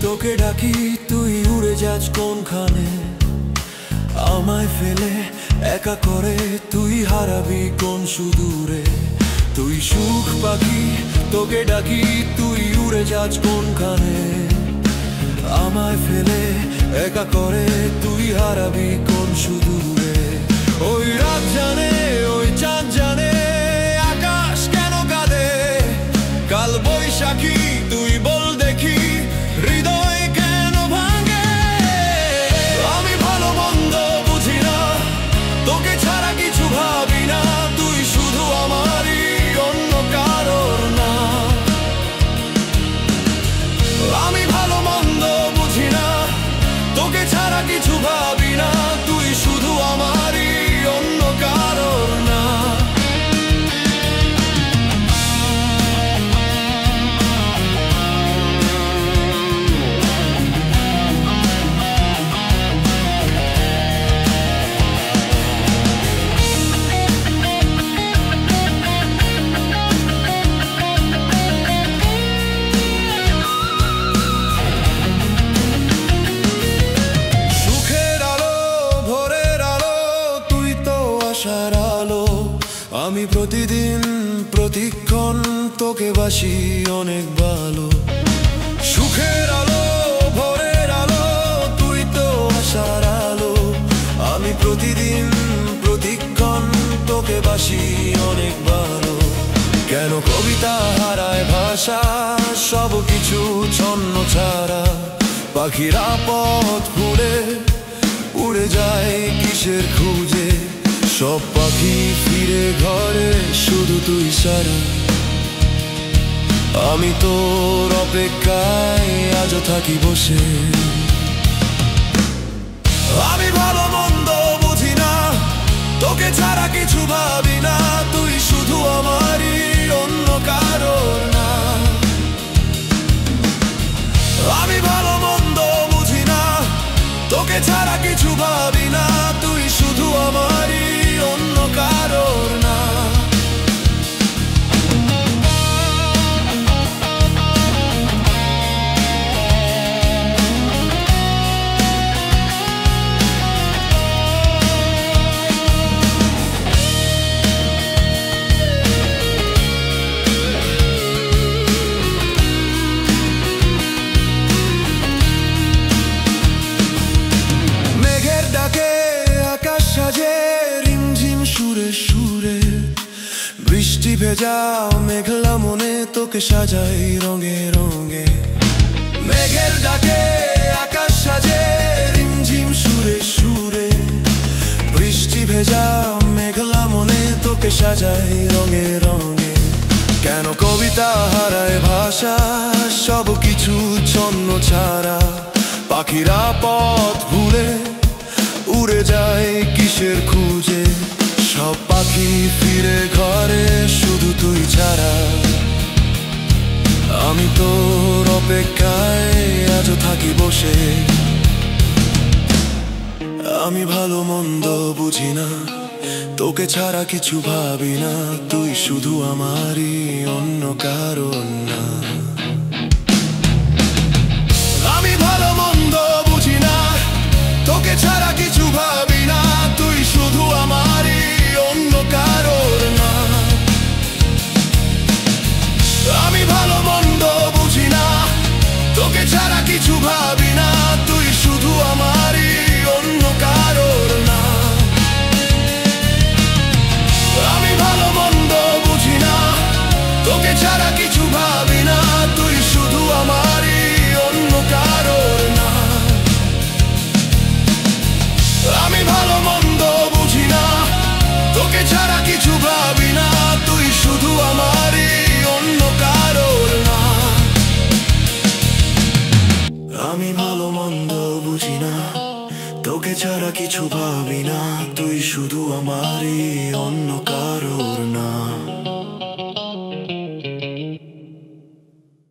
তোকে ডাকি তুই উড়ে যাস কোনখানে, আমায় ফেলে একা করে তুই হারাবি কোন সুদূরে। তুই সুখ পাখি তোকে ডাকি তুই উড়ে যাস কোনখানে, আমায় ফেলে একা করে তুই হারাবি কোন সুদূরে। ওই রাত জানে ওই চাঁদ জানে আকাশ কেন কাঁদে, কাল বৈশাখী তুই বল দেখি হৃদয় কেন ভাঙে। আমি ভালো মন্দ বুঝি না, তোকে ছাড়া কিছু ভাবি না, তুই শুধু আমারই অন্য কারোর না। আমি ভালো মন্দ বুঝি না, তোকে ছাড়া কিছু ভাবি না, তুই শুধু আমারই অন্য কারোর না। আমি প্রতিদিন প্রতিক্ষণ তোকে বাসি অনেক ভালো। সুখের আলো ভোরের আলো তুই তো আশার আলো, আমি প্রতিদিন প্রতিক্ষণ তোকে বাসি অনেক ভালো। কেন কবিতা হারায় ভাষা, সব কিছু ছন্ন ছাড়া, পাখিরা পথ ভুলে উড়ে যায় কিসের খুঁজে। সব পাখি ফিরে ঘরে শুধু তুই ছাড়া, আমি তোর অপেক্ষায় আজও থাকি বসে। আমি ভালো মন্দ বুঝি না, তোকে ছাড়া কিছু ভাবি না, তুই শুধু আমারই অন্য কারোর না। আমি ভালো মন্দ বুঝি না, তোকে ছাড়া কিছু ভাবি না, তুই শুধু আমারই অন্য কারোর না। মেঘের ডাকে আকাশ সাজে রিমঝিম সুরে সুরে, বৃষ্টি ভেজা মেঘলা মনে তোকে সাজাই রঙে রঙে। মেঘের ডাকে আকাশ সাজে রিমঝিম সুরে সুরে, বৃষ্টি ভেজা মেঘলা মনে তোকে সাজাই রঙে রঙে। কেন কবিতা হারায় ভাষা, সব কিছু ছন্ন ছাড়া, পাখিরা পথ ভুলে উড়ে যায় কিসের খুঁজে। সব পাখি ফিরে ঘরে শুধু তুই ছাড়া, আমি তোর অপেক্ষায় আজও থাকি বসে। আমি ভালো মন্দ বুঝি না, তোকে ছাড়া কিছু ভাবি না, তুই শুধু আমারই অন্য কারণ না। আমি ভালো মন্দ বুঝি না, তোকে ছাড়া কিছু ভাবি না, তুই শুধু আমারই অন্য কারোর না। আমি ভালো মন্দ বুঝি না, তোকে ছাড়া কিছু ভাবি না, তুই শুধু আমারই অন্য কারোর না। আমি ভালো মন্দ বুঝি না, তোকে ছাড়া কিছু ভাবি না, আমি ভালো মন্দ বুঝি না, তোকে ছাড়া কিছু ভাবি না, তুই শুধু আমারই, অন্য কারো